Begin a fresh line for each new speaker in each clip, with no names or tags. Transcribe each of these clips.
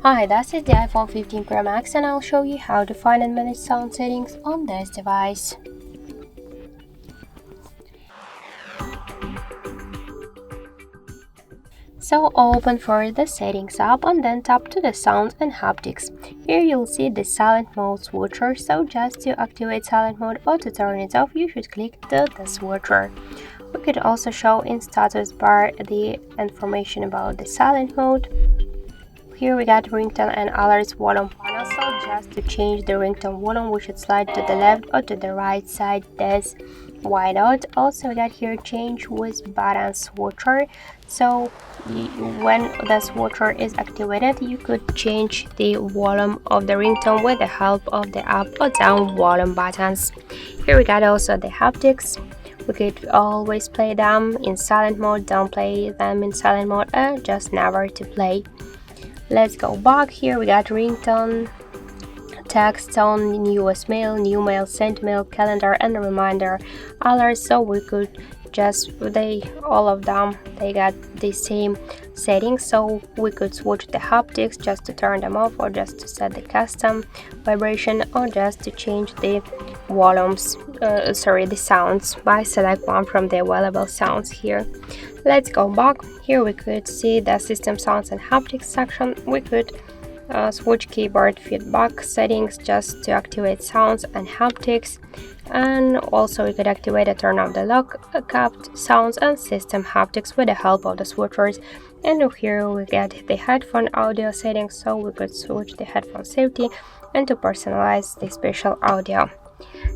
Hi, this is the iPhone 15 Pro Max and I'll show you how to find and manage sound settings on this device. So open for the settings app and then tap to the sound and haptics. Here you'll see the silent mode switcher, so just to activate silent mode or to turn it off you should click the switcher. We could also show in status bar the information about the silent mode. Here we got ringtone and alerts volume panel, so just to change the ringtone volume we should slide to the left or to the right side this white out. Also we got here change with button switcher, so when the switcher is activated you could change the volume of the ringtone with the help of the up or down volume buttons. Here we got also the haptics. We could always play them in silent mode, don't play them in silent mode, just never to play. Let's go back. Here we got ringtone, text tone, newest mail, new mail, sent mail, calendar and reminder alerts, so we could just all of them they got the same settings, so we could switch the haptics just to turn them off or just to set the custom vibration or just to change the volumes the sounds by select one from the available sounds. Here let's go back. Here we could see the system sounds and haptics section. We could switch keyboard feedback settings just to activate sounds and haptics, and also we could activate and turn off the lock, capped sounds and system haptics with the help of the switchers. And here we get the headphone audio settings, so we could switch the headphone safety and to personalize the spatial audio.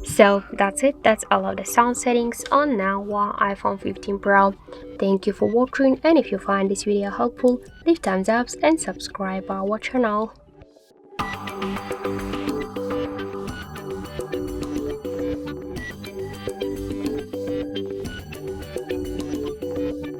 So that's it, that's all of the sound settings on now iPhone 15 Pro. Thank you for watching, and if you find this video helpful, leave thumbs up and subscribe our channel.